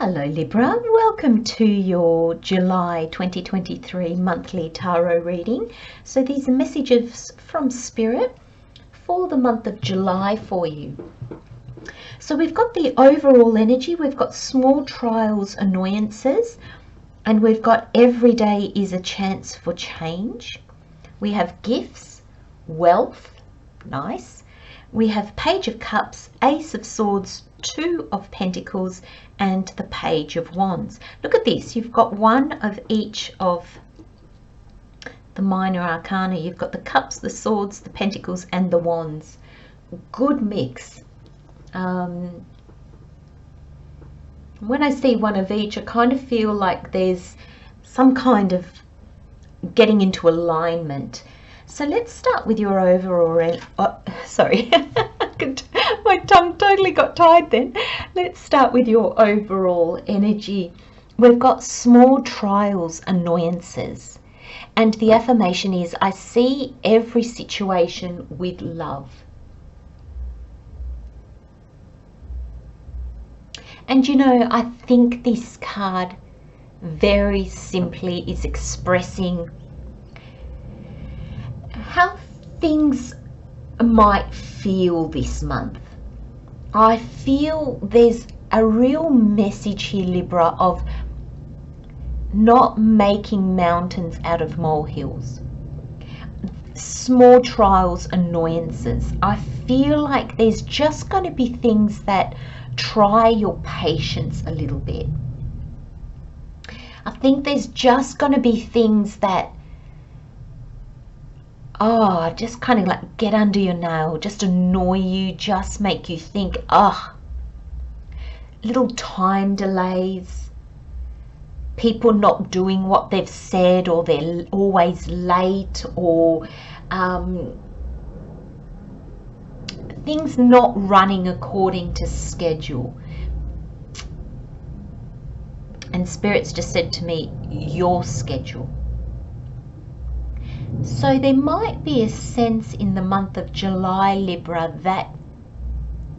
Hello Libra, welcome to your July 2023 monthly tarot reading. So these are messages from Spirit for the month of July for you. So we've got the overall energy, we've got small trials, annoyances, and we've got every day is a chance for change. We have gifts, wealth, nice. We have Page of Cups, Ace of Swords, Two of Pentacles, and the Page of Wands. Look at this, you've got one of each of the minor arcana. You've got the cups, the swords, the pentacles, and the wands. Good mix. When I see one of each, I kind of feel like there's some kind of getting into alignment. So let's start with your overall, sorry, my tongue totally got tied then. Let's start with your overall energy. We've got small trials, annoyances, and the affirmation is, I see every situation with love. And you know, I think this card very simply is expressing how things might feel this month. I feel there's a real message here, Libra, of not making mountains out of molehills. Small trials, annoyances. I feel like there's just going to be things that try your patience a little bit. I think there's just going to be things that just kind of like get under your nail, just annoy you, just make you think, little time delays, people not doing what they've said, or they're always late, or things not running according to schedule. And Spirit's just said to me, your schedule. So there might be a sense in the month of July, Libra, that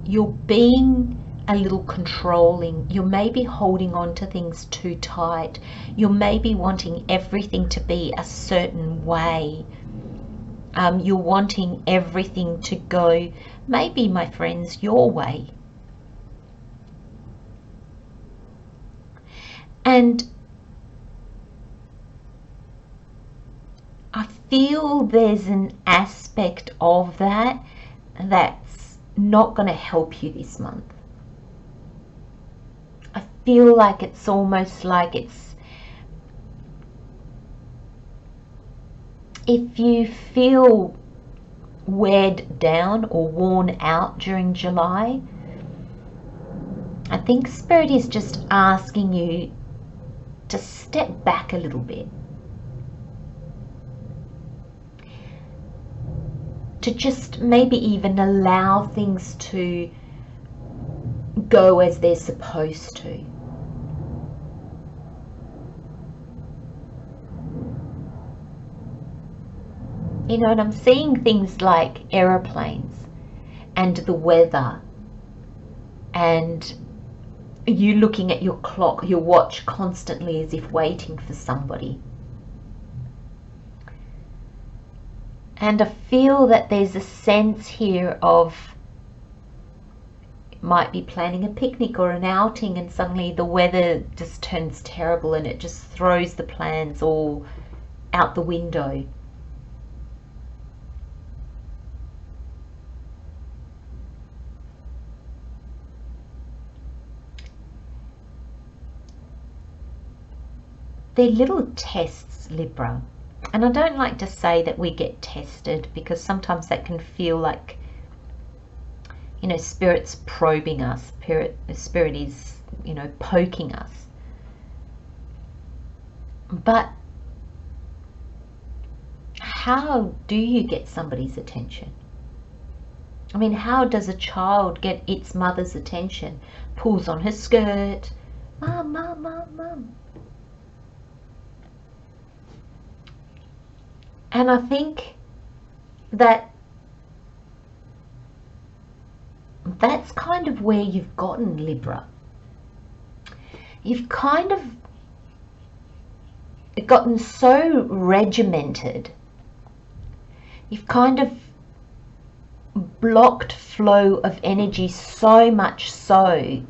you're being a little controlling. You're maybe holding on to things too tight. You're maybe wanting everything to be a certain way. You're wanting everything to go, maybe, my friends, your way. And I feel there's an aspect of that that's not going to help you this month. I feel like it's almost like it's, if you feel weighed down or worn out during July, I think Spirit is just asking you to step back a little bit. To just maybe even allow things to go as they're supposed to. You know, and I'm seeing things like aeroplanes and the weather, and you looking at your clock, your watch constantly as if waiting for somebody. And I feel that there's a sense here of, might be planning a picnic or an outing, and suddenly the weather just turns terrible and it just throws the plans all out the window. They're little tests, Libra. And I don't like to say that we get tested, because sometimes that can feel like, you know, Spirit's probing us. Spirit is, you know, poking us. But how do you get somebody's attention? I mean, how does a child get its mother's attention? Pulls on her skirt. Mom, mom, mom, mom. And I think that that's kind of where you've gotten, Libra. you've kind of gotten so regimented, you've kind of blocked flow of energy so much so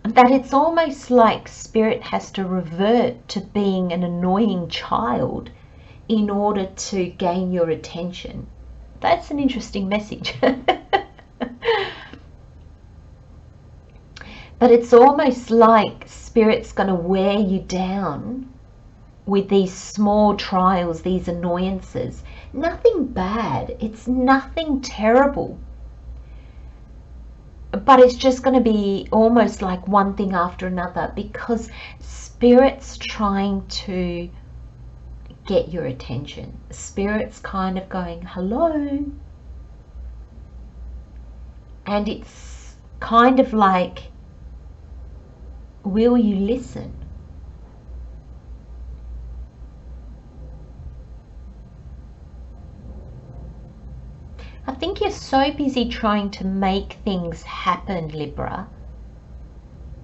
that it's almost like spirit has to revert to being an annoying child in order to gain your attention. That's an interesting message. But it's almost like spirit's going to wear you down with these small trials, these annoyances. Nothing bad, it's nothing terrible, but it's just going to be almost like one thing after another, because spirit's trying to get your attention. Spirit's kind of going, hello, and it's kind of like, will you listen? I think you're so busy trying to make things happen, Libra,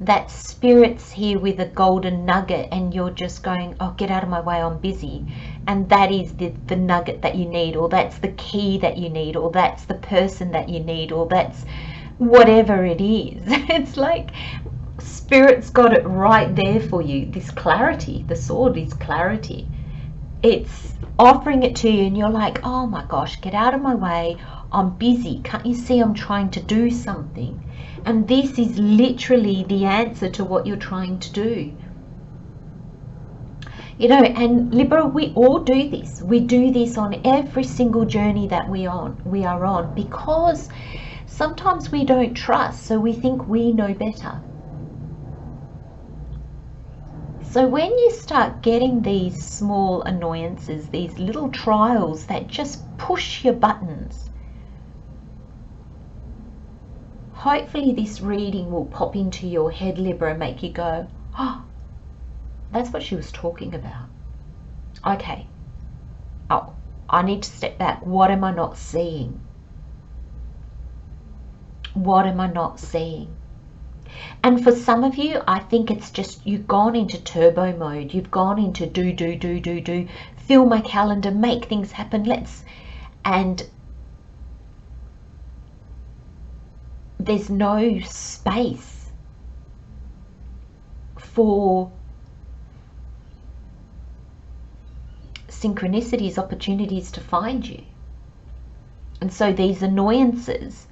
that spirit's here with a golden nugget and you're just going, oh, get out of my way, I'm busy. And that is the nugget that you need, or that's the key that you need, or that's the person that you need, or that's whatever it is. It's like spirit's got it right there for you. This clarity, the sword is clarity. It's offering it to you and you're like, oh my gosh, get out of my way, I'm busy, can't you see I'm trying to do something? And this is literally the answer to what you're trying to do. You know, and Libra, we all do this. We do this on every single journey that we are on, because sometimes we don't trust, so we think we know better. So when you start getting these small annoyances, these little trials that just push your buttons, hopefully this reading will pop into your head, Libra, and make you go, oh, that's what she was talking about. Okay. Oh, I need to step back. What am I not seeing? What am I not seeing? And for some of you, I think it's just you've gone into turbo mode. You've gone into do, fill my calendar, make things happen, and there's no space for synchronicities, opportunities to find you. And so these annoyances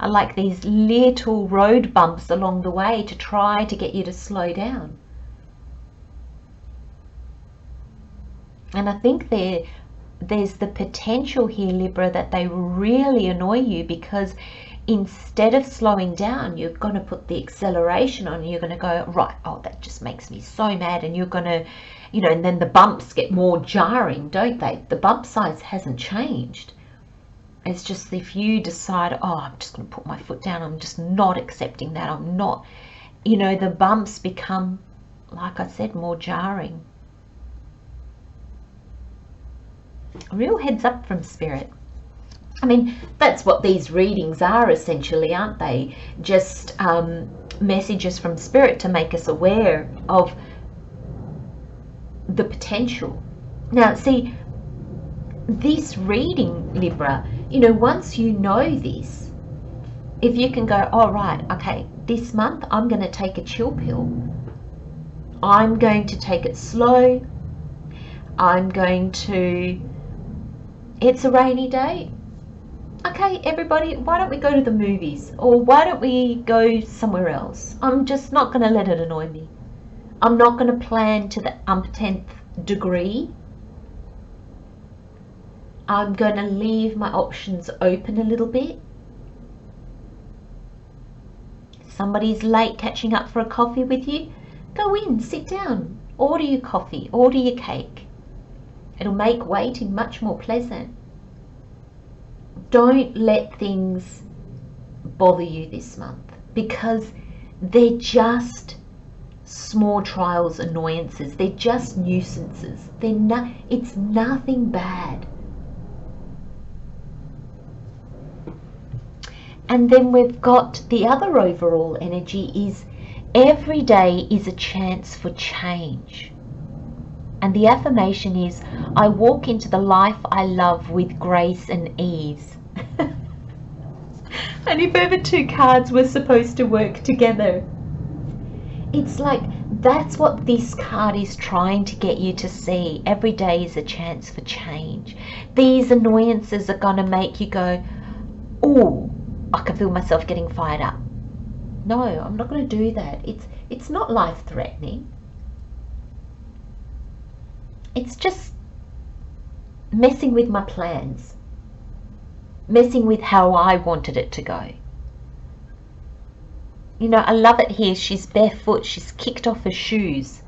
are like these little road bumps along the way to try to get you to slow down. And I think there's the potential here, Libra, that they really annoy you, because instead of slowing down, you're going to put the acceleration on and you're going to go, right, oh, that just makes me so mad. And you're going to, you know, and then the bumps get more jarring, don't they? The bump size hasn't changed. It's just if you decide, oh, I'm just going to put my foot down, I'm just not accepting that, I'm not, you know, the bumps become, like I said, more jarring. A real heads up from spirit. I mean, that's what these readings are essentially, aren't they? Just messages from spirit to make us aware of the potential. Now, see, this reading, Libra, you know, once you know this, if you can go, oh, right, okay, this month I'm going to take a chill pill. I'm going to take it slow. I'm going to, it's a rainy day. Okay, everybody, why don't we go to the movies? Or why don't we go somewhere else? I'm just not going to let it annoy me. I'm not going to plan to the umpteenth degree. I'm going to leave my options open a little bit. Somebody's late catching up for a coffee with you. Go in, sit down, order your coffee, order your cake. It'll make waiting much more pleasant. Don't let things bother you this month, because they're just small trials, annoyances. They're just nuisances. It's nothing bad. And then we've got the other overall energy is Every day is a chance for change. And the affirmation is, I walk into the life I love with grace and ease. And if ever two cards were supposed to work together, it's like that's what this card is trying to get you to see. Every day is a chance for change. These annoyances are going to make you go, oh, I can feel myself getting fired up. No, I'm not going to do that. It's not life-threatening. It's just messing with my plans, messing with how I wanted it to go. You know, I love it here. She's barefoot. She's kicked off her shoes.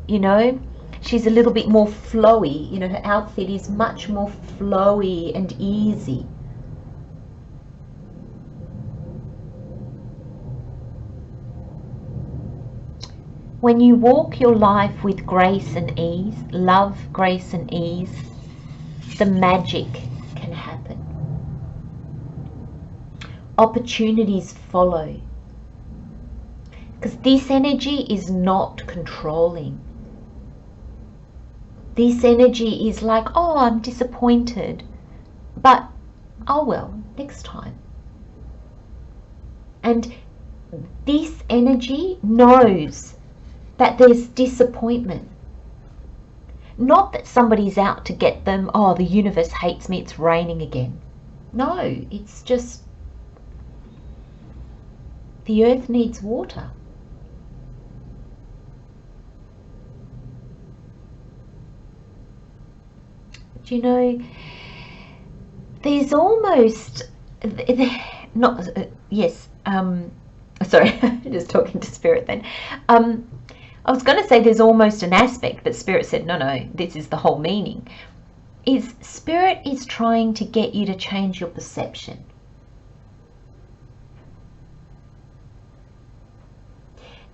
You know, she's a little bit more flowy. You know, her outfit is much more flowy and easy. When you walk your life with grace and ease, love, grace and ease, the magic can happen. Opportunities follow. Because this energy is not controlling. This energy is like, oh, I'm disappointed, but oh well, next time. And this energy knows that there's disappointment. Not that somebody's out to get them, oh, the universe hates me, it's raining again. No, it's just the earth needs water. Do you know, there's almost, not, yes, sorry, just talking to Spirit then. I was going to say there's almost an aspect, but Spirit said, no, this is the whole meaning. Is Spirit is trying to get you to change your perception.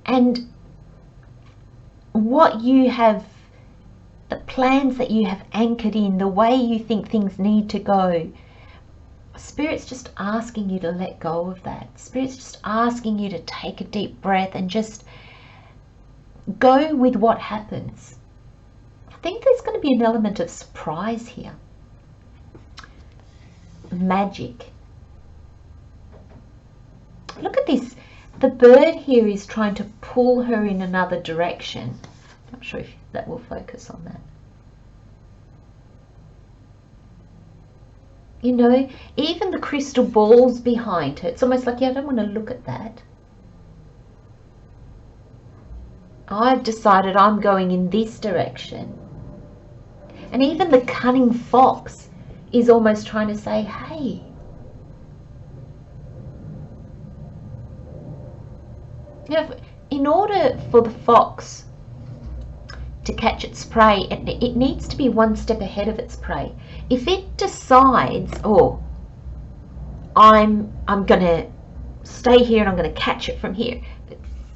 And what you have, the plans that you have anchored in, the way you think things need to go, Spirit's just asking you to let go of that. Spirit's just asking you to take a deep breath and just go with what happens. I think there's going to be an element of surprise here. Magic. Look at this. The bird here is trying to pull her in another direction. Not sure if that will focus on that. You know, even the crystal balls behind her, it's almost like, yeah, I don't want to look at that. I've decided I'm going in this direction. And even the cunning fox is almost trying to say, hey, you know, in order for the fox to catch its prey, it needs to be one step ahead of its prey. If it decides, oh, I'm going to stay here and I'm going to catch it from here,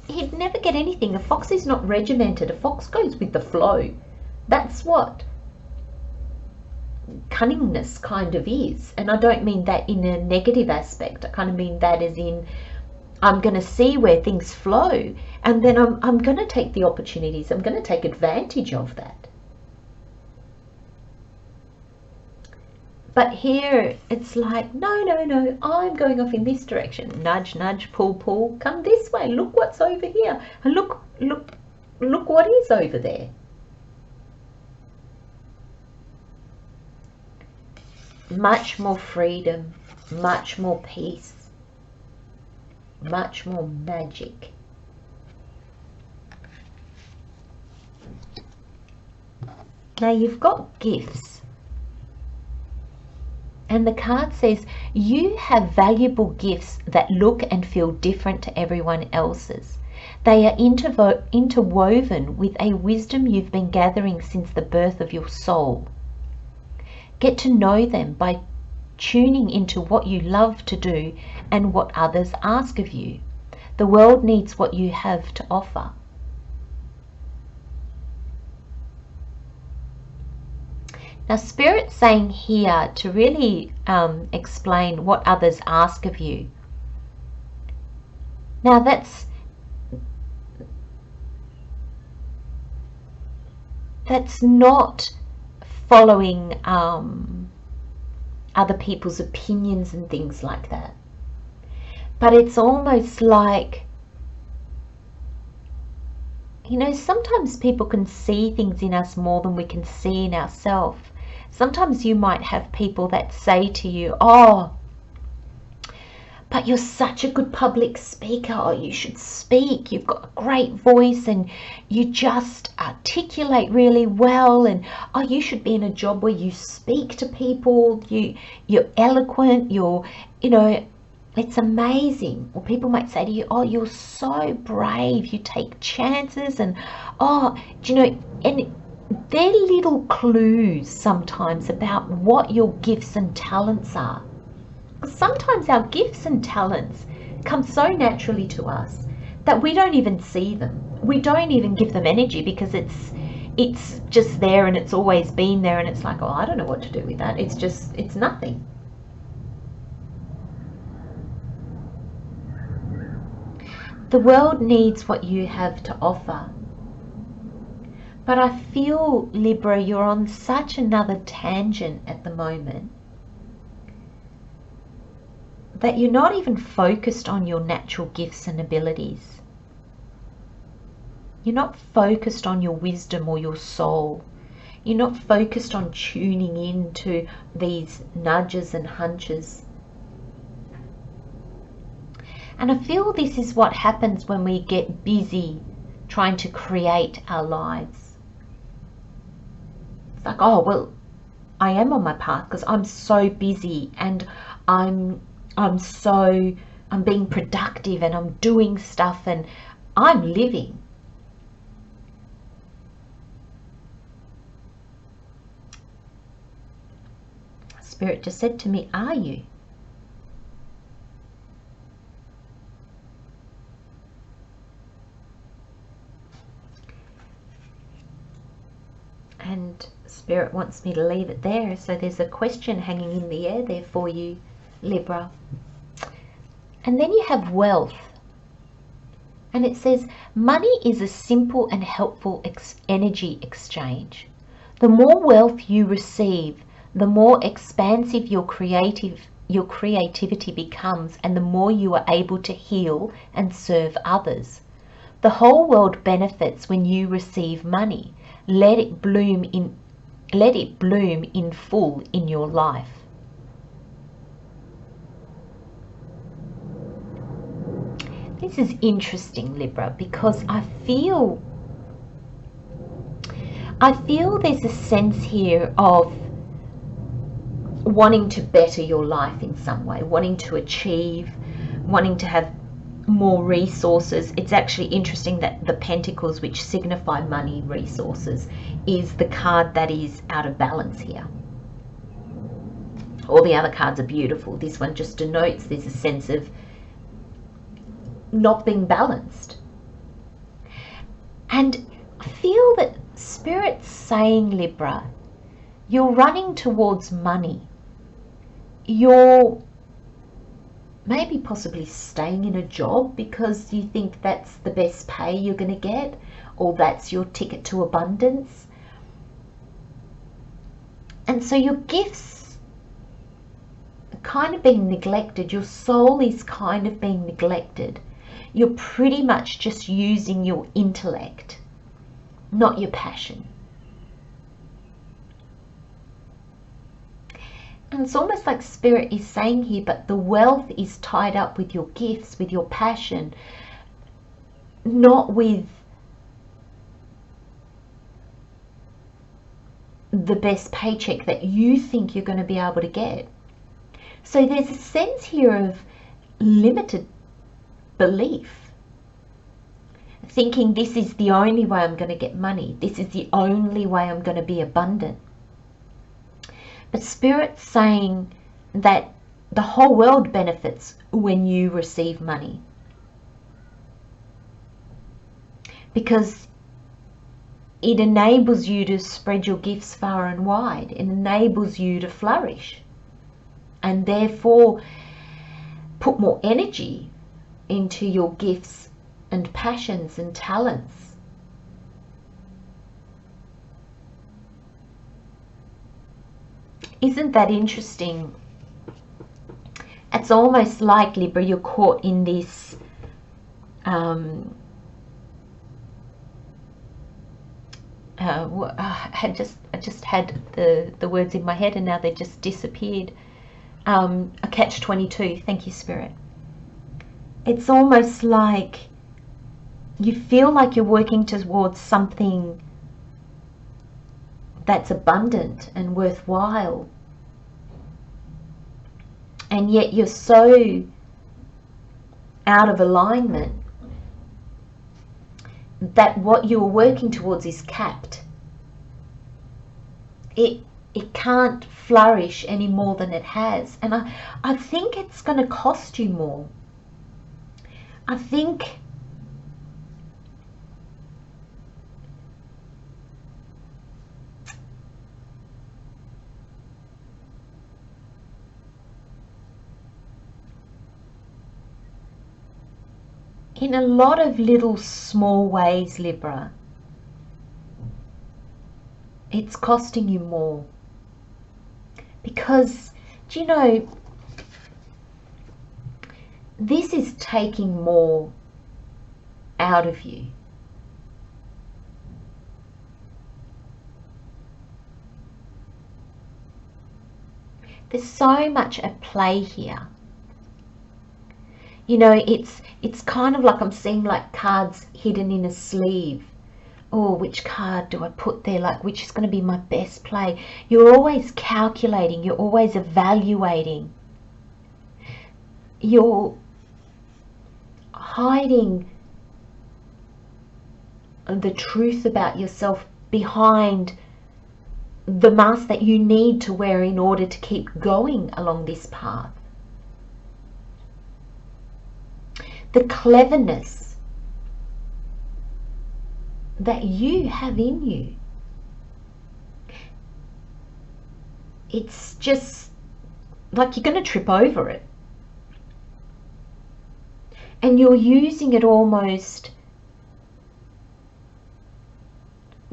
he'd never get anything. A fox is not regimented. A fox goes with the flow. That's what cunningness kind of is. And I don't mean that in a negative aspect. I kind of mean that as in, I'm going to see where things flow, and then I'm going to take the opportunities. I'm going to take advantage of that. But here it's like, no, I'm going off in this direction. Nudge, nudge, pull, pull. Come this way. Look what's over here. And look what is over there. Much more freedom, much more peace, much more magic. Now you've got gifts. And the card says, you have valuable gifts that look and feel different to everyone else's. They are interwoven with a wisdom you've been gathering since the birth of your soul. Get to know them by tuning into what you love to do and what others ask of you. The world needs what you have to offer. Now, Spirit's saying here to really explain what others ask of you. Now, that's that's not following other people's opinions and things like that. But it's almost like, you know, sometimes people can see things in us more than we can see in ourselves. Sometimes you might have people that say to you, oh, but you're such a good public speaker, or you should speak, you've got a great voice and you just articulate really well, and oh, you should be in a job where you speak to people, you're eloquent, you know, it's amazing. Or people might say to you, oh, you're so brave, you take chances, and oh, do you know, and they're little clues sometimes about what your gifts and talents are. Sometimes our gifts and talents come so naturally to us that we don't even see them. We don't even give them energy, because it's just there and it's always been there, and it's like, oh, I don't know what to do with that. It's nothing. The world needs what you have to offer. But I feel, Libra, you're on such another tangent at the moment that you're not even focused on your natural gifts and abilities. You're not focused on your wisdom or your soul. You're not focused on tuning in to these nudges and hunches. And I feel this is what happens when we get busy trying to create our lives. It's like, oh, well, I am on my path because I'm so busy, and I'm being productive, and I'm doing stuff, and I'm living. Spirit just said to me, are you? And Spirit wants me to leave it there. So there's a question hanging in the air there for you, Libra. And then you have wealth. And it says, money is a simple and helpful energy exchange. The more wealth you receive, the more expansive your creativity becomes, and the more you are able to heal and serve others. The whole world benefits when you receive money. Let it bloom in full in your life. This is interesting, Libra, because I feel there's a sense here of wanting to better your life in some way, wanting to achieve, wanting to have more resources. It's actually interesting that the Pentacles, which signify money, resources, is the card that is out of balance here. All the other cards are beautiful. This one just denotes there's a sense of not being balanced. And I feel that Spirit's saying, Libra, you're running towards money. You're maybe possibly staying in a job because you think that's the best pay you're going to get, or that's your ticket to abundance. And so your gifts are kind of being neglected. Your soul is kind of being neglected. You're pretty much just using your intellect, not your passion. And it's almost like Spirit is saying here, but the wealth is tied up with your gifts, with your passion, not with the best paycheck that you think you're going to be able to get. So there's a sense here of limited belief, thinking this is the only way I'm going to get money, this is the only way I'm going to be abundant. But Spirit's saying that the whole world benefits when you receive money, because it enables you to spread your gifts far and wide. It enables you to flourish, and therefore put more energy into your gifts and passions and talents. Isn't that interesting? It's almost like, Libra, you're caught in this I just had the words in my head and now they just disappeared. A catch-22. Thank you, Spirit. It's almost like you feel like you're working towards something that's abundant and worthwhile, and yet you're so out of alignment that what you're working towards is capped. It can't flourish any more than it has. And I think it's going to cost you more. I think in a lot of little small ways, Libra, it's costing you more. Because, do you know, this is taking more out of you. There's so much at play here. You know, it's kind of like I'm seeing like cards hidden in a sleeve. Oh, which card do I put there? Like, which is going to be my best play? You're always calculating. You're always evaluating. You're hiding the truth about yourself behind the mask that you need to wear in order to keep going along this path. The cleverness that you have in you, it's just like you're going to trip over it, and you're using it almost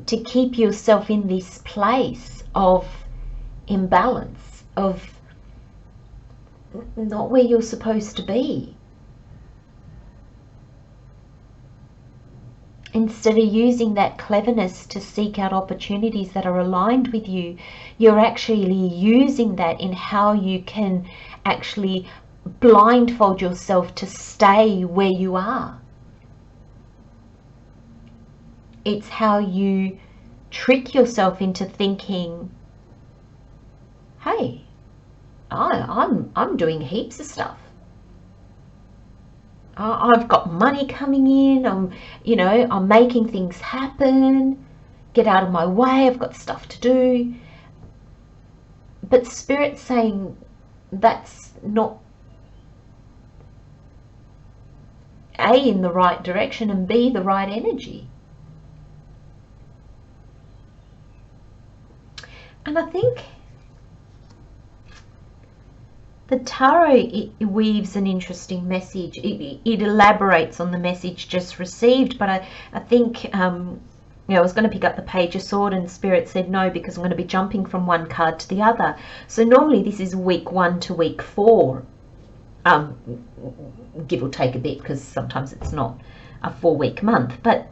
to keep yourself in this place of imbalance, of not where you're supposed to be. Instead of using that cleverness to seek out opportunities that are aligned with you, you're actually using that in how you can actually blindfold yourself to stay where you are. It's how you trick yourself into thinking, hey, I'm doing heaps of stuff. I've got money coming in, I'm making things happen, get out of my way, I've got stuff to do. But Spirit's saying that's not A, in the right direction, and B, the right energy. And I think the tarot, it weaves an interesting message. It elaborates on the message just received, but I think, I was going to pick up the Page of Swords, and Spirit said no, because I'm going to be jumping from one card to the other. So normally this is week 1 to week 4, give or take a bit, because sometimes it's not a 4-week month. But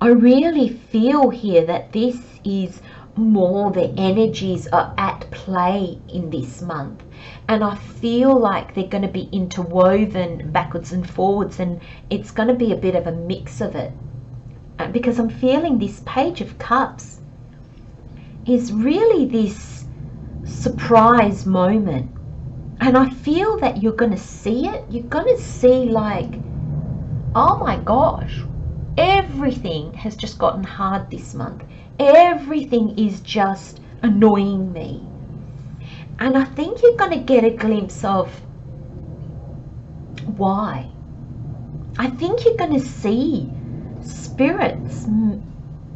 I really feel here that this is more the energies are at play in this month, and I feel like they're going to be interwoven backwards and forwards, and it's going to be a bit of a mix of it, because I'm feeling this Page of Cups is really this surprise moment, and I feel that you're going to see it. You're going to see, like, oh my gosh, everything has just gotten hard this month. Everything is just annoying me. And I think you're going to get a glimpse of why. I think you're going to see Spirit's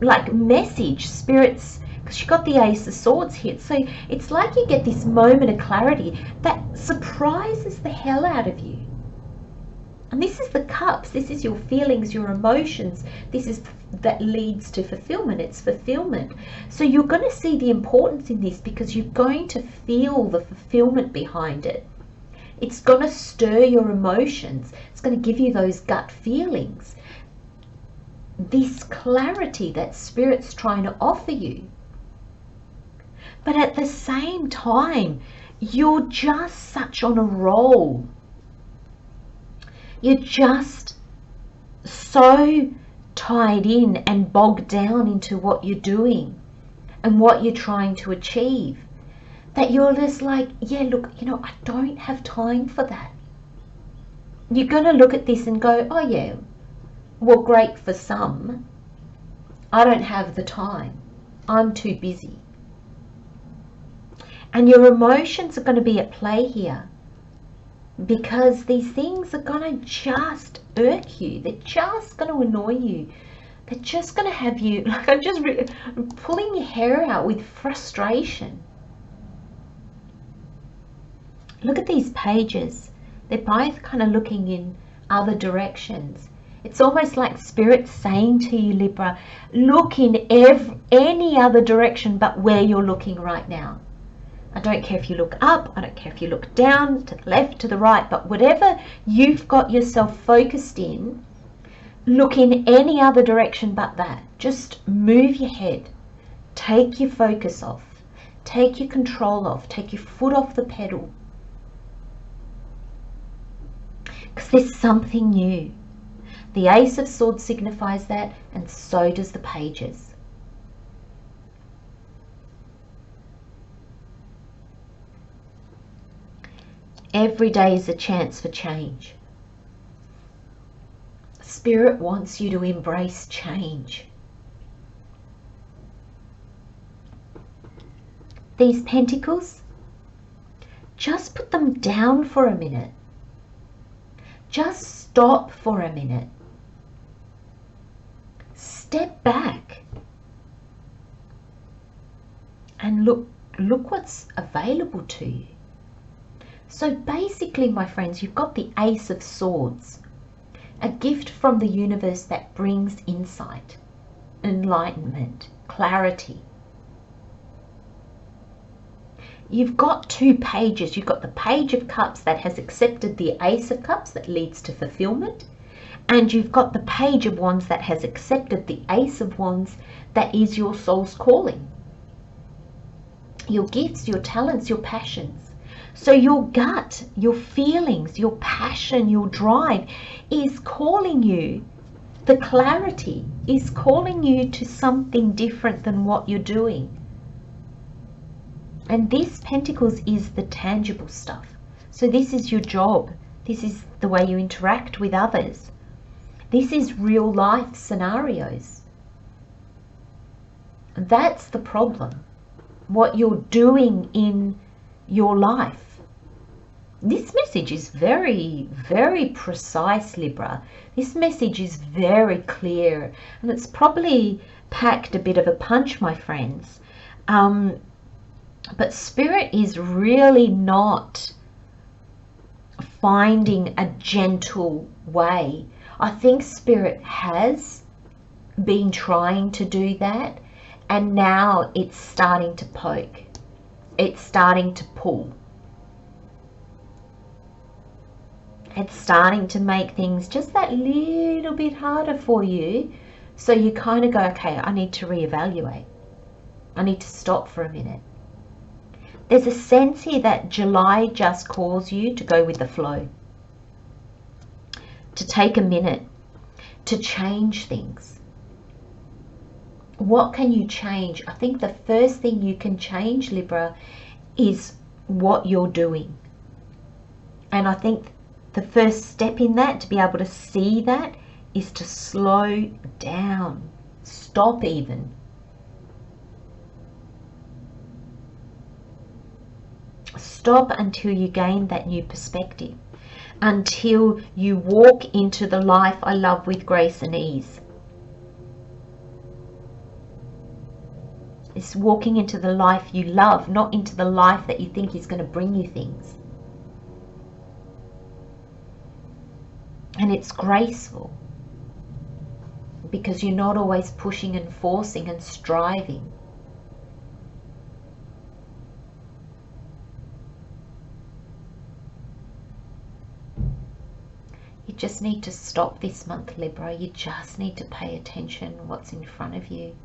like message, Spirit's, because you got the Ace of Swords here. So it's like you get this moment of clarity that surprises the hell out of you. And this is the cups. This is your feelings, your emotions. This is that leads to fulfillment. It's fulfillment. So you're going to see the importance in this because you're going to feel the fulfillment behind it. It's going to stir your emotions. It's going to give you those gut feelings. This clarity that Spirit's trying to offer you. But at the same time, you're just such on a roll. You're just so tied in and bogged down into what you're doing and what you're trying to achieve that you're just like, yeah, look, you know, I don't have time for that. You're going to look at this and go, oh yeah, well, great for some. I don't have the time. I'm too busy. And your emotions are going to be at play here because these things are going to just irk you. They're just going to annoy you. They're just going to have you, like, I'm just pulling your hair out with frustration. Look at these pages. They're both kind of looking in other directions. It's almost like Spirit saying to you, Libra, look in any other direction but where you're looking right now. I don't care if you look up, I don't care if you look down, to the left, to the right, but whatever you've got yourself focused in, look in any other direction but that. Just move your head. Take your focus off. Take your control off. Take your foot off the pedal. Because there's something new. The Ace of Swords signifies that, and so does the Pages. Every day is a chance for change. Spirit wants you to embrace change. These pentacles, just put them down for a minute. Just stop for a minute. Step back and look what's available to you. So basically, my friends, you've got the Ace of Swords, a gift from the universe that brings insight, enlightenment, clarity. You've got two pages. You've got the Page of Cups that has accepted the Ace of Cups that leads to fulfillment. And you've got the Page of Wands that has accepted the Ace of Wands that is your soul's calling. Your gifts, your talents, your passions. So your gut, your feelings, your passion, your drive is calling you, the clarity is calling you to something different than what you're doing. And this Pentacles is the tangible stuff. So this is your job. This is the way you interact with others. This is real life scenarios. That's the problem. What you're doing in your life. This message is very, very precise, Libra. This message is very clear, and it's probably packed a bit of a punch, my friends. But Spirit is really not finding a gentle way. I think Spirit has been trying to do that, and now it's starting to poke. It's starting to pull. It's starting to make things just that little bit harder for you. So you kind of go, okay, I need to reevaluate. I need to stop for a minute. There's a sense here that July just calls you to go with the flow. To take a minute. To change things. What can you change? I think the first thing you can change, Libra, is what you're doing. And I think the first step in that, to be able to see that, is to slow down. Stop even. Stop until you gain that new perspective. Until you walk into the life I love with grace and ease. It's walking into the life you love, not into the life that you think is going to bring you things. And it's graceful because you're not always pushing and forcing and striving. You just need to stop this month, Libra. You just need to pay attention to what's in front of you.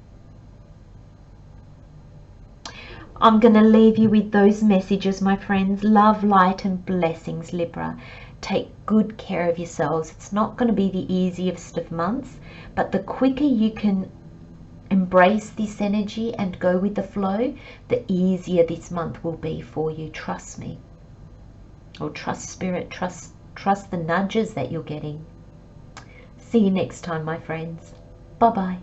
I'm going to leave you with those messages, my friends. Love, light and blessings, Libra. Take good care of yourselves. It's not going to be the easiest of months, but the quicker you can embrace this energy and go with the flow, the easier this month will be for you. Trust me. Or trust spirit, trust the nudges that you're getting. See you next time, my friends. Bye-bye.